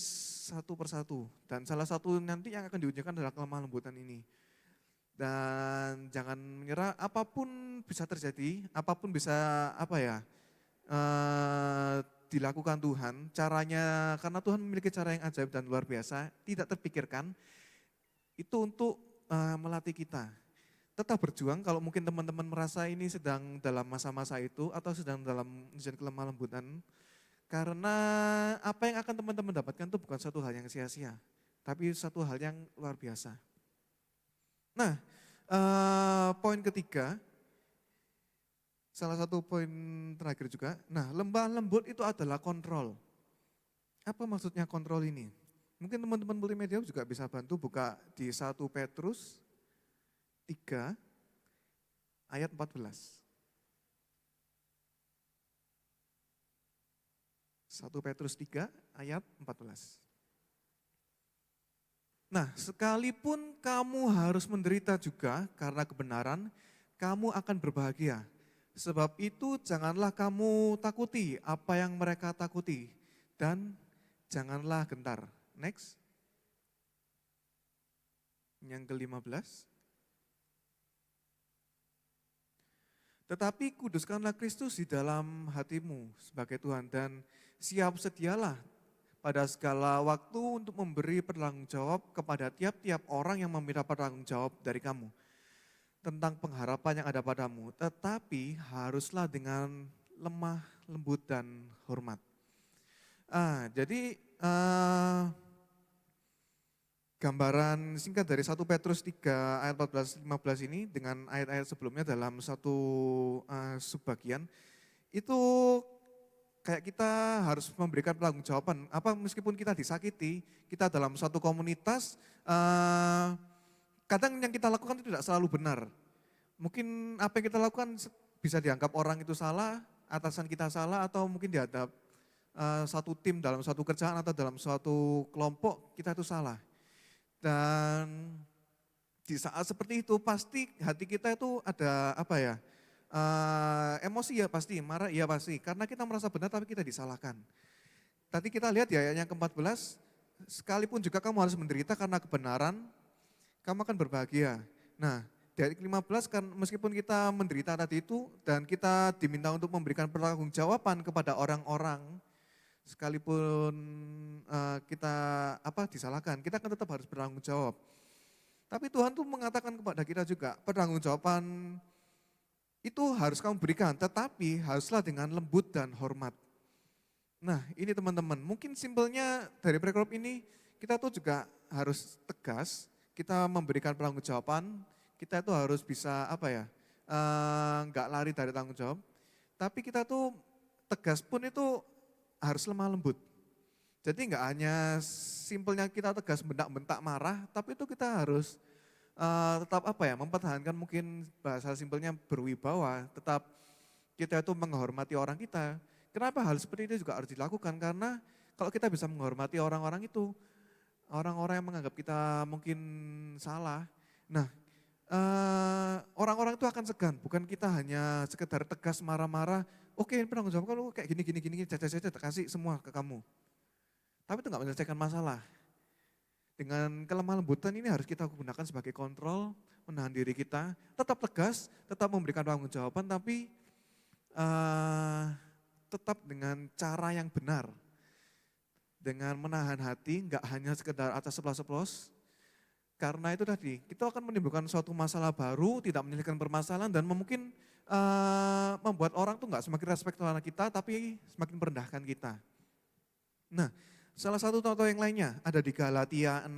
satu persatu. Dan salah satu nanti yang akan diujikan adalah kelemah lembutan ini. Dan jangan menyerah, apapun bisa terjadi, apapun bisa dilakukan Tuhan, caranya karena Tuhan memiliki cara yang ajaib dan luar biasa, tidak terpikirkan, itu untuk melatih kita. Tetap berjuang kalau mungkin teman-teman merasa ini sedang dalam masa-masa itu atau sedang dalam ujian kelemah lembutan, karena apa yang akan teman-teman dapatkan itu bukan satu hal yang sia-sia, tapi satu hal yang luar biasa. Nah, poin ketiga, salah satu poin terakhir juga, nah lemah lembut itu adalah kontrol. Apa maksudnya kontrol ini? Mungkin teman-teman multimedia juga bisa bantu buka di 1 Petrus 3 ayat 14. 1 Petrus 3 ayat 14. Nah, sekalipun kamu harus menderita juga karena kebenaran, kamu akan berbahagia. Sebab itu janganlah kamu takuti apa yang mereka takuti dan janganlah gentar. Next. Yang ke-15. Tetapi kuduskanlah Kristus di dalam hatimu sebagai Tuhan dan siap sedialah pada segala waktu untuk memberi pertanggungjawab kepada tiap-tiap orang yang meminta pertanggungjawab dari kamu tentang pengharapan yang ada padamu, tetapi haruslah dengan lemah, lembut, dan hormat. Jadi gambaran singkat dari 1 Petrus 3 ayat 14-15 ini dengan ayat-ayat sebelumnya dalam satu subbagian, itu kayak kita harus memberikan pertanggungjawaban. Meskipun kita disakiti, kita dalam suatu komunitas, kadang yang kita lakukan itu tidak selalu benar. Mungkin apa yang kita lakukan bisa dianggap orang itu salah, atasan kita salah, atau mungkin dihadap satu tim dalam suatu kerjaan atau dalam suatu kelompok kita itu salah. Dan di saat seperti itu pasti hati kita itu ada emosi ya pasti, marah ya pasti, karena kita merasa benar tapi kita disalahkan. Tadi kita lihat ya ayat yang ke-14, sekalipun juga kamu harus menderita karena kebenaran, kamu akan berbahagia. Nah, dari 15 kan meskipun kita menderita tadi itu dan kita diminta untuk memberikan pertanggungjawaban kepada orang-orang, sekalipun kita disalahkan, kita kan tetap harus bertanggung jawab. Tapi Tuhan tuh mengatakan kepada kita juga, pertanggungjawaban itu harus kamu berikan, tetapi haruslah dengan lembut dan hormat. Nah ini teman-teman, mungkin simpelnya dari Prekop ini, kita tuh juga harus tegas, kita memberikan pertanggungjawaban, kita itu harus bisa nggak lari dari tanggung jawab, tapi kita tuh tegas pun itu harus lemah lembut. Jadi nggak hanya simpelnya kita tegas bentak-bentak marah, tapi itu kita harus tetap mempertahankan, mungkin bahasa simpelnya berwibawa, tetap kita itu menghormati orang kita. Kenapa hal seperti ini juga harus dilakukan? Karena kalau kita bisa menghormati orang-orang itu, orang-orang yang menganggap kita mungkin salah, nah orang-orang itu akan segan, bukan kita hanya sekedar tegas marah-marah, oke penanggung jawab kalau kayak gini, jaja kasih semua ke kamu. Tapi itu nggak menyelesaikan masalah. Dengan kelemah lembutan ini harus kita gunakan sebagai kontrol, menahan diri kita, tetap tegas, tetap memberikan tanggung jawaban, tapi tetap dengan cara yang benar. Dengan menahan hati, nggak hanya sekedar atas ceplos-ceplos. Karena itu tadi, kita akan menimbulkan suatu masalah baru, tidak menyelesaikan permasalahan, dan mungkin membuat orang tuh nggak semakin respect terhadap kita, tapi semakin merendahkan kita. Nah, salah satu contoh yang lainnya ada di Galatia 6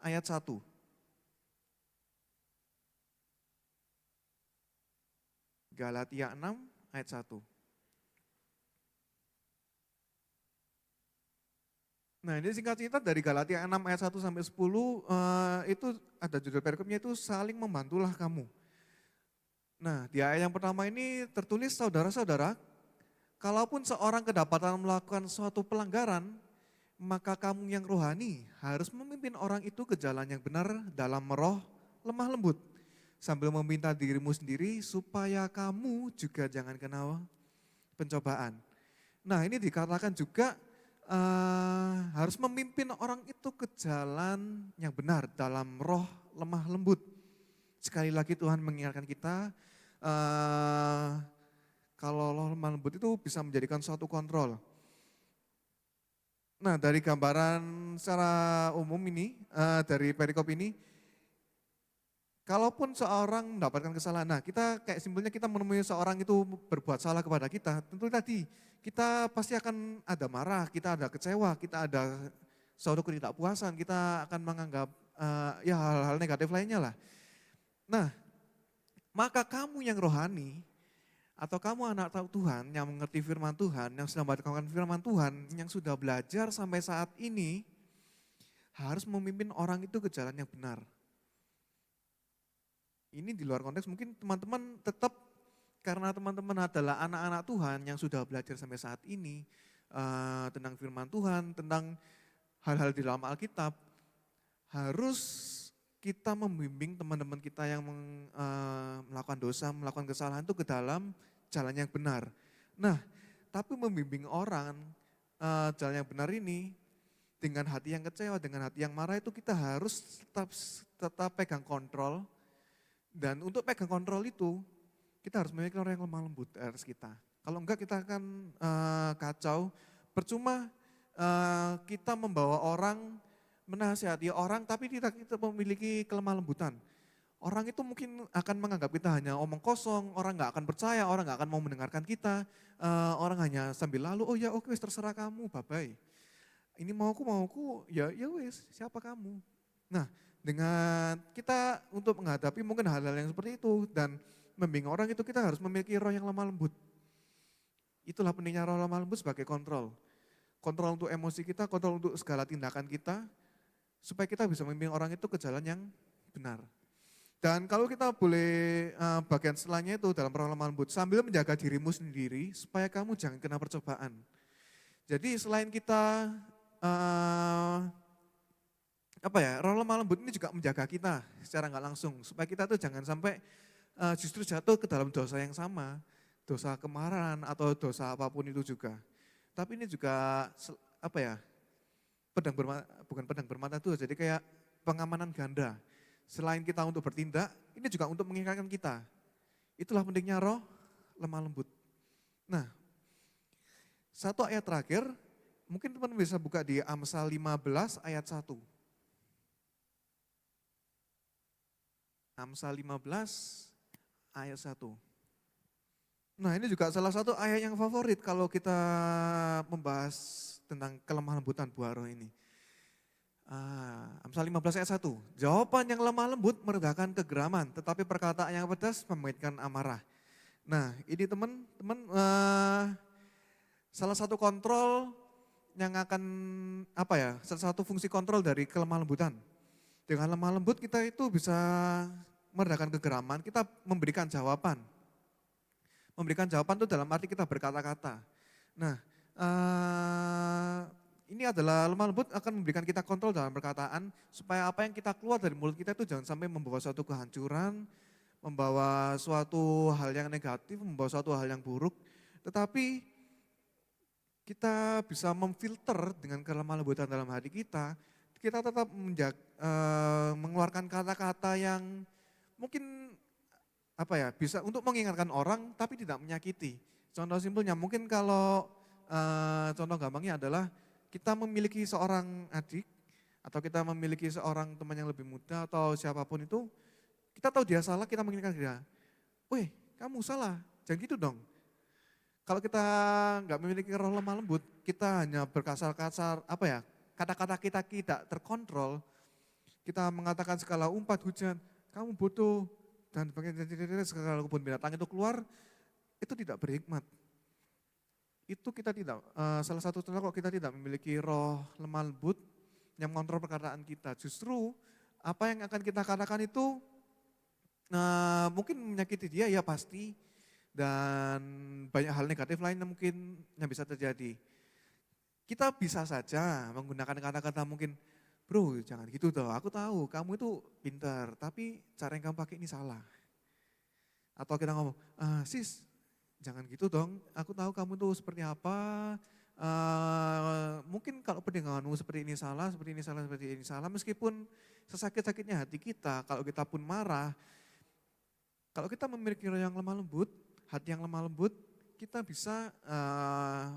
ayat 1. Galatia 6 ayat 1. Nah ini singkat cerita dari Galatia 6 ayat 1 sampai 10, itu ada judul perikopnya itu saling membantulah kamu. Nah di ayat yang pertama ini tertulis, saudara-saudara, kalaupun seorang kedapatan melakukan suatu pelanggaran, maka kamu yang rohani harus memimpin orang itu ke jalan yang benar dalam roh lemah lembut, sambil meminta dirimu sendiri supaya kamu juga jangan kena pencobaan. Nah ini dikatakan juga harus memimpin orang itu ke jalan yang benar dalam roh lemah lembut. Sekali lagi Tuhan mengingatkan kita, kalau roh lemah lembut itu bisa menjadikan suatu kontrol. Nah, dari gambaran secara umum ini, dari perikop ini, kalaupun seorang mendapatkan kesalahan, nah kita kayak simpelnya kita menemui seorang itu berbuat salah kepada kita, tentu tadi kita pasti akan ada marah, kita ada kecewa, kita ada suatu ketidakpuasan, kita akan menganggap ya hal-hal negatif lainnya lah. Nah, maka kamu yang rohani, atau kamu anak tahu Tuhan yang mengerti firman Tuhan, yang sudah melakukan firman Tuhan, yang sudah belajar sampai saat ini, harus memimpin orang itu ke jalan yang benar. Ini di luar konteks, mungkin teman-teman tetap, karena teman-teman adalah anak-anak Tuhan yang sudah belajar sampai saat ini, tentang firman Tuhan, tentang hal-hal di dalam Alkitab, harus kita membimbing teman-teman kita yang melakukan dosa, melakukan kesalahan itu ke dalam jalan yang benar. Nah, tapi membimbing orang jalan yang benar ini dengan hati yang kecewa, dengan hati yang marah itu kita harus tetap pegang kontrol. Dan untuk pegang kontrol itu kita harus memiliki orang yang lemah lembut atas kita. Kalau enggak kita akan kacau. Percuma kita membawa orang, menasihati orang tapi kita memiliki kelemah lembutan. Orang itu mungkin akan menganggap kita hanya omong kosong, orang nggak akan percaya, orang nggak akan mau mendengarkan kita. Orang hanya sambil lalu, oh ya oke terserah kamu, bye-bye. Ini mauku, ya wes siapa kamu. Nah, dengan kita untuk menghadapi mungkin hal-hal yang seperti itu dan membimbing orang itu kita harus memiliki roh yang lemah lembut. Itulah pentingnya roh lemah lembut sebagai kontrol. Kontrol untuk emosi kita, kontrol untuk segala tindakan kita, supaya kita bisa membimbing orang itu ke jalan yang benar. Dan kalau kita boleh bagian setelahnya itu dalam roh lemah lembut, sambil menjaga dirimu sendiri supaya kamu jangan kena percobaan. Jadi selain kita roh lemah lembut ini juga menjaga kita secara nggak langsung supaya kita tuh jangan sampai justru jatuh ke dalam dosa yang sama, dosa kemarahan atau dosa apapun itu juga. Tapi ini juga bukan pedang bermata dua, jadi kayak pengamanan ganda. Selain kita untuk bertindak, ini juga untuk mengingatkan kita. Itulah pentingnya roh lemah lembut. Nah, satu ayat terakhir, mungkin teman bisa buka di Amsal 15 ayat 1. Amsal 15 ayat 1. Nah ini juga salah satu ayat yang favorit kalau kita membahas tentang kelemah lembutan buah roh ini. Amsal 15 ayat 1. Jawaban yang lemah lembut meredakan kegeraman, tetapi perkataan yang pedas membangkitkan amarah. Nah ini teman-teman salah satu kontrol yang akan salah satu fungsi kontrol dari kelemah lembutan. Dengan lemah lembut kita itu bisa meredakan kegeraman, kita memberikan jawaban. Memberikan jawaban itu dalam arti kita berkata-kata. Nah, ini adalah lemah lembut akan memberikan kita kontrol dalam perkataan supaya apa yang kita keluar dari mulut kita itu jangan sampai membawa suatu kehancuran, membawa suatu hal yang negatif, membawa suatu hal yang buruk. Tetapi kita bisa memfilter dengan kelemah lembutan dalam hati kita tetap mengeluarkan kata-kata yang mungkin bisa untuk mengingatkan orang tapi tidak menyakiti. Contoh simpelnya mungkin kalau contoh gampangnya adalah kita memiliki seorang adik atau kita memiliki seorang teman yang lebih muda atau siapapun itu, kita tahu dia salah, kita mengingatkan dia, "Weh, kamu salah, jangan gitu dong." Kalau kita nggak memiliki roh lemah lembut, kita hanya berkasar-kasar, kata-kata kita tidak terkontrol, kita mengatakan segala umpat hujan, "Kamu bodoh," dan segala kebun binatang itu keluar, itu tidak berhikmat. Itu kita tidak, salah satu contoh kalau kita tidak memiliki roh lemah lembut yang mengontrol perkataan kita. Justru apa yang akan kita katakan itu mungkin menyakiti dia ya pasti, dan banyak hal negatif lainnya mungkin yang bisa terjadi. Kita bisa saja menggunakan kata-kata mungkin, "Bro jangan gitu toh, aku tahu kamu itu pintar tapi cara yang kamu pakai ini salah." Atau kita ngomong, "Sis jangan gitu dong, aku tahu kamu tuh seperti apa, mungkin kalau pendengaranmu seperti ini salah, seperti ini salah, seperti ini salah, meskipun sesakit-sakitnya hati kita, kalau kita pun marah, kalau kita memiliki roh yang lemah lembut, hati yang lemah lembut, kita bisa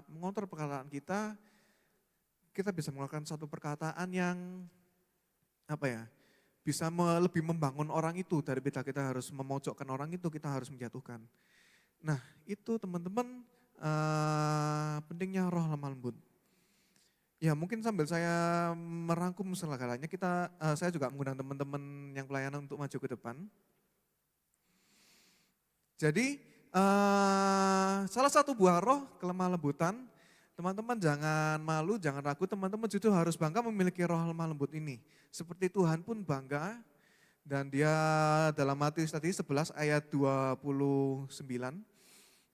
mengontrol perkataan kita bisa mengeluarkan satu perkataan yang bisa lebih membangun orang itu daripada kita harus memojokkan orang itu, kita harus menjatuhkan. Nah itu teman-teman pentingnya roh lemah lembut. Ya mungkin sambil saya merangkum segala-galanya, saya juga mengundang teman-teman yang pelayanan untuk maju ke depan. Jadi salah satu buah roh kelemah lembutan, teman-teman jangan malu, jangan ragu, teman-teman justru harus bangga memiliki roh lemah lembut ini. Seperti Tuhan pun bangga, dan dia dalam Matius tadi 11 ayat 29,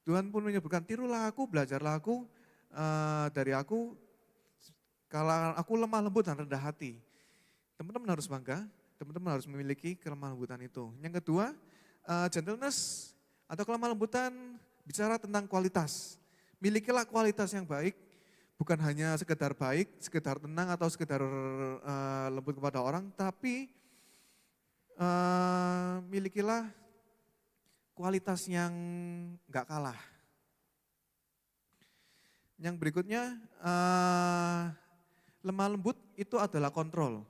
Tuhan pun menyebutkan, tirulah aku, belajarlah aku dari aku, kalau aku lemah lembut dan rendah hati. Teman-teman harus bangga, teman-teman harus memiliki kelemah lembutan itu. Yang kedua, gentleness atau kelemah lembutan bicara tentang kualitas. Milikilah kualitas yang baik, bukan hanya sekedar baik, sekedar tenang atau sekedar lembut kepada orang, tapi milikilah kualitas yang enggak kalah. Yang berikutnya, lemah lembut itu adalah kontrol.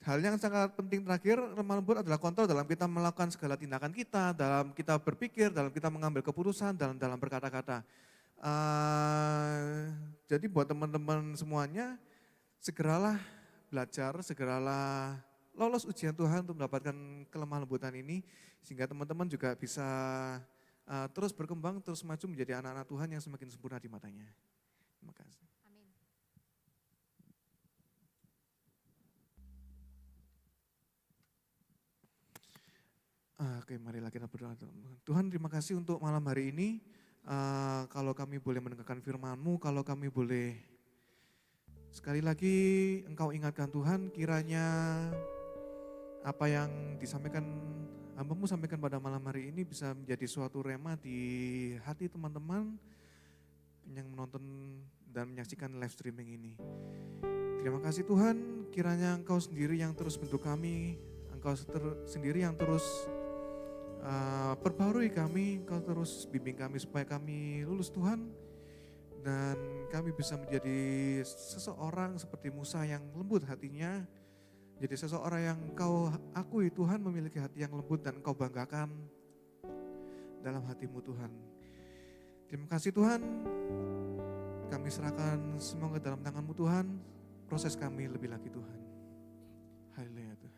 Hal yang sangat penting terakhir, lemah lembut adalah kontrol dalam kita melakukan segala tindakan kita, dalam kita berpikir, dalam kita mengambil keputusan, dalam berkata-kata. Jadi buat teman-teman semuanya, segeralah belajar, segeralah lolos ujian Tuhan untuk mendapatkan kelemah lembutan ini, sehingga teman-teman juga bisa terus berkembang, terus maju menjadi anak-anak Tuhan yang semakin sempurna di matanya. Terima kasih. Oke, marilah kita berdoa. Tuhan, terima kasih untuk malam hari ini. Kalau kami boleh mendengarkan firman-Mu, kalau kami boleh sekali lagi Engkau ingatkan Tuhan, kiranya apa yang disampaikan hamba-Mu sampaikan pada malam hari ini bisa menjadi suatu rema di hati teman-teman yang menonton dan menyaksikan live streaming ini. Terima kasih Tuhan, kiranya Engkau sendiri yang terus bentuk kami, Engkau sendiri yang terus perbarui kami, Engkau terus bimbing kami supaya kami lulus Tuhan, dan kami bisa menjadi seseorang seperti Musa yang lembut hatinya, jadi seseorang yang Engkau akui Tuhan memiliki hati yang lembut dan Engkau banggakan dalam hati-Mu Tuhan. Terima kasih Tuhan, kami serahkan semua ke dalam tangan-Mu Tuhan, proses kami lebih lagi Tuhan. Haleluya Tuhan.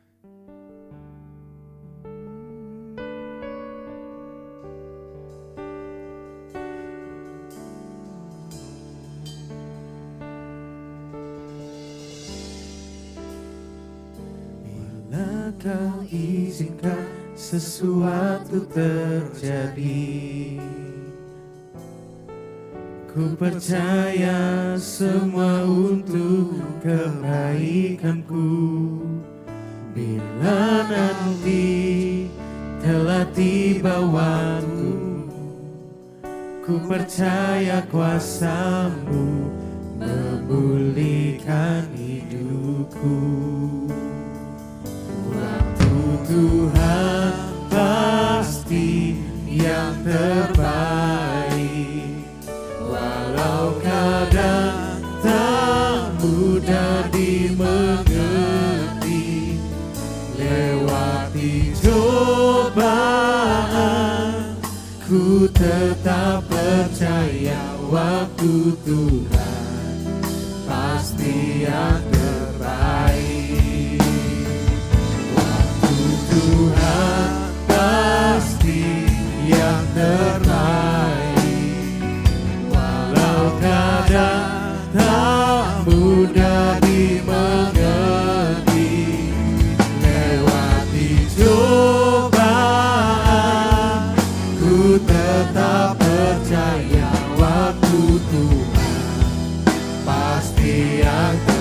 Kau izinkan sesuatu terjadi, ku percaya semua untuk kebaikanku. Bila nanti telah tiba waktu, ku percaya kuasa-Mu memulihkan hidupku. Tuhan pasti yang terbaik, walau kadang tak mudah dimengerti. Lewati cobaan, ku tetap percaya waktu Tuhan pasti yang terbaik. Tuhan pasti yang terbaik, walau kadang tak mudah dimengerti. Lewati cobaan, ku tetap percaya waktu Tuhan pasti yang terbaik.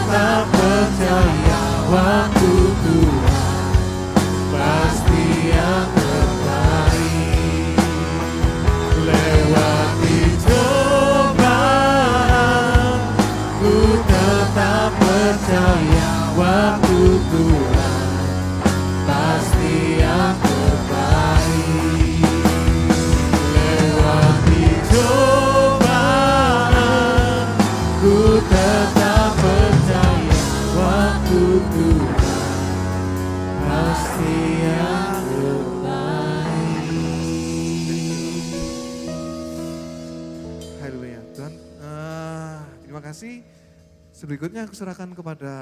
tetap percaya waktu Tuhan pasti yang terbaik. Lewati cobaan, ku tetap percaya waktu Tuhan pasti yang terbaik. Lewati cobaan, ku tetap percaya waktu Tuhan pasti yang terbaik. Haleluya. Tuhan, terima kasih. Selanjutnya aku serahkan kepada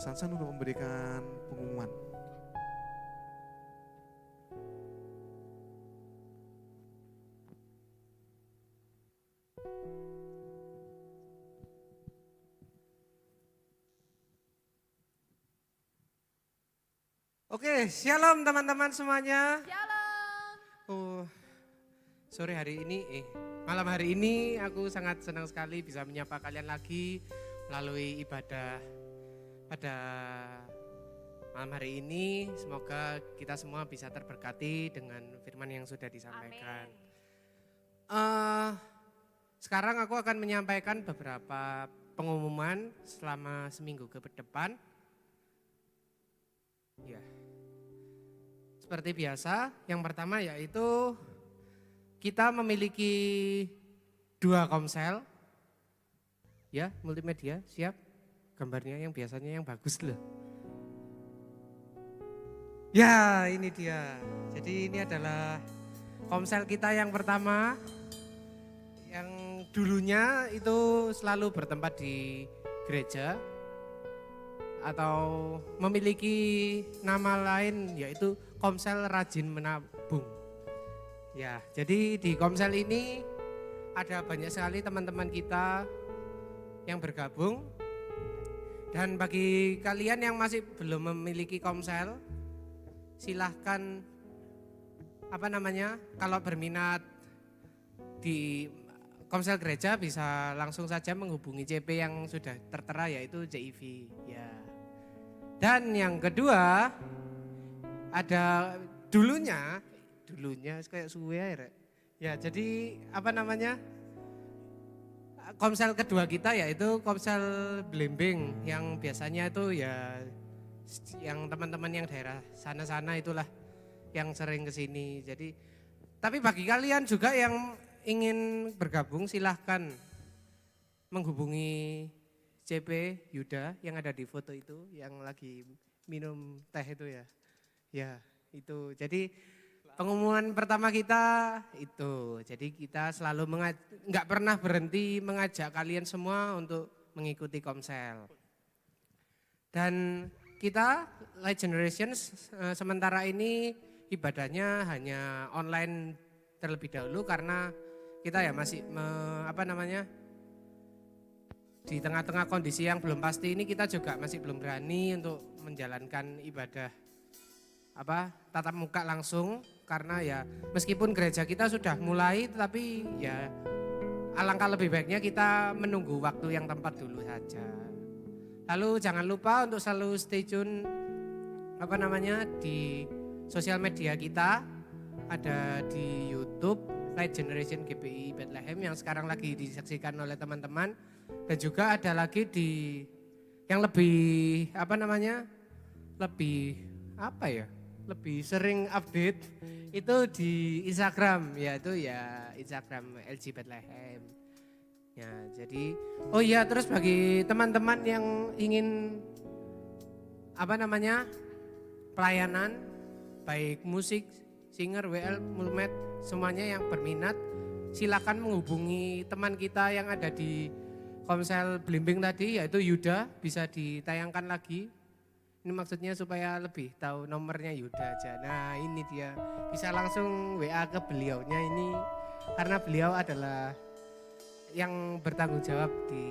Sansan untuk memberikan pengumuman. Oke, shalom teman-teman semuanya. Shalom. Sore hari ini, malam hari ini aku sangat senang sekali bisa menyapa kalian lagi melalui ibadah pada malam hari ini. Semoga kita semua bisa terberkati dengan firman yang sudah disampaikan. Sekarang aku akan menyampaikan beberapa pengumuman selama seminggu ke depan. Ya. Seperti biasa, yang pertama yaitu kita memiliki 2 komsel. Ya, multimedia, siap? Gambarnya yang biasanya yang bagus loh. Ya, ini dia. Jadi ini adalah komsel kita yang pertama. Yang dulunya itu selalu bertempat di gereja. Atau memiliki nama lain yaitu Komsel Rajin Menabung. Ya, jadi di Komsel ini ada banyak sekali teman-teman kita yang bergabung. Dan bagi kalian yang masih belum memiliki Komsel, silahkan kalau berminat di Komsel gereja bisa langsung saja menghubungi CP yang sudah tertera yaitu JIV. Ya. Dan yang kedua ada dulunya kayak suwe ya. Ya, jadi Komsel kedua kita yaitu Komsel Blimbing yang biasanya itu ya yang teman-teman yang daerah sana-sana itulah yang sering kesini. Jadi tapi bagi kalian juga yang ingin bergabung silahkan menghubungi CP Yuda yang ada di foto itu yang lagi minum teh itu ya. Ya, itu. Jadi pengumuman pertama kita itu. Jadi kita selalu nggak pernah berhenti mengajak kalian semua untuk mengikuti Komsel. Dan kita Light Generations sementara ini ibadahnya hanya online terlebih dahulu karena kita ya masih di tengah-tengah kondisi yang belum pasti ini kita juga masih belum berani untuk menjalankan ibadah tatap muka langsung karena ya meskipun gereja kita sudah mulai tetapi ya alangkah lebih baiknya kita menunggu waktu yang tepat dulu saja. Lalu jangan lupa untuk selalu stay tune di sosial media kita, ada di YouTube Light Generation GPI Bethlehem yang sekarang lagi disaksikan oleh teman-teman. Dan juga ada lagi di yang lebih lebih sering update itu di Instagram, yaitu ya Instagram LG Bethlehem. Ya, jadi terus bagi teman-teman yang ingin pelayanan baik musik, singer, WL, mulmet, semuanya yang berminat silakan menghubungi teman kita yang ada di Komsel Blimbing tadi yaitu Yuda, bisa ditayangkan lagi. Ini maksudnya supaya lebih tahu nomornya Yuda aja. Nah, ini dia. Bisa langsung WA ke beliaunya ini karena beliau adalah yang bertanggung jawab di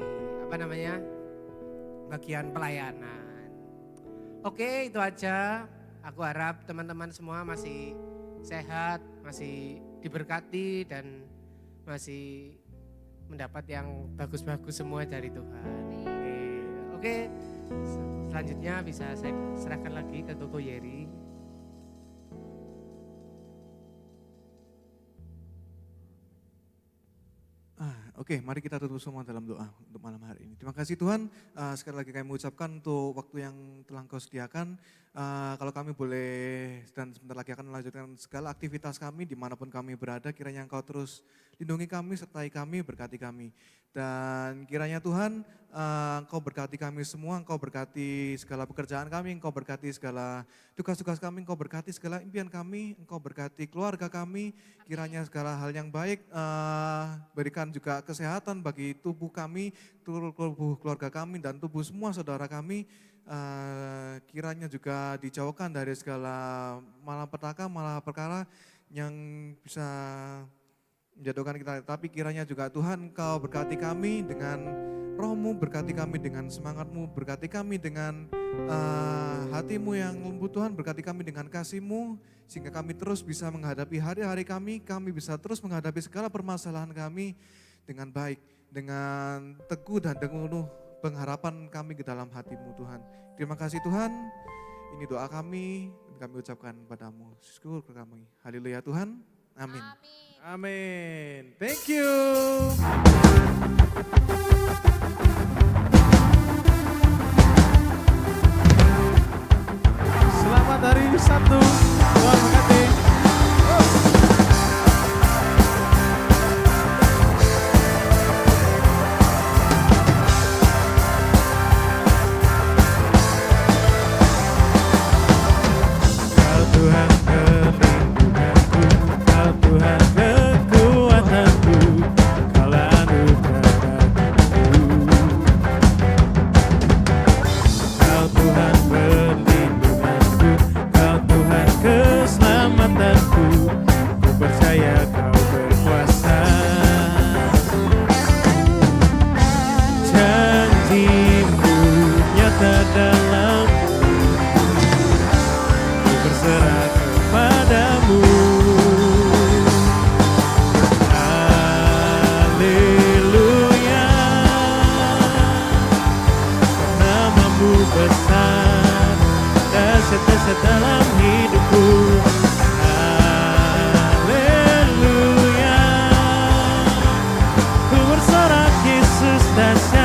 bagian pelayanan. Oke, itu aja. Aku harap teman-teman semua masih sehat, masih diberkati dan masih mendapat yang bagus-bagus semua dari Tuhan. Oke, Oke, selanjutnya bisa saya serahkan lagi ke Koko Yeri. Oke, mari kita tutup semua dalam doa untuk malam hari ini. Terima kasih Tuhan, sekali lagi kami mengucapkan untuk waktu yang telah Engkau sediakan. Kalau kami boleh, dan sebentar lagi akan melanjutkan segala aktivitas kami dimanapun kami berada, kiranya Engkau terus lindungi kami, sertai kami, berkati kami. Dan kiranya Tuhan, Engkau berkati kami semua, Engkau berkati segala pekerjaan kami, Engkau berkati segala tugas-tugas kami, Engkau berkati segala impian kami, Engkau berkati keluarga kami, kiranya segala hal yang baik, berikan juga kesehatan bagi tubuh kami, tubuh keluarga kami, dan tubuh semua saudara kami. Kiranya juga dijauhkan dari segala malapetaka, malapekara yang bisa menjatuhkan kita. Tapi kiranya juga Tuhan Engkau berkati kami dengan Roh-Mu, berkati kami dengan semangat-Mu, berkati kami dengan hati-Mu yang lembut Tuhan, berkati kami dengan kasih-Mu, sehingga kami terus bisa menghadapi hari-hari kami bisa terus menghadapi segala permasalahan kami dengan baik, dengan teguh dan dengan pengharapan kami ke dalam hati-Mu Tuhan. Terima kasih Tuhan, ini doa kami ucapkan padamu, syukur kami. Haleluya Tuhan, amin. Amin. Thank you. Selamat hari Sabtu. Tuhan berkati. Kau Tuhan perlindunganku, Kau Tuhan kekuatanku, Kaulah anugerahku. Kau Tuhan perlindunganku, Kau Tuhan keselamatanku, ku percaya Kau berkuasa. Janji-Mu nyata dalam berserah kepadamu. Haleluya, namamu besar, dahsyat-dahsyat dalam hidupku. Haleluya, ku bersorak Yesus dahsyat.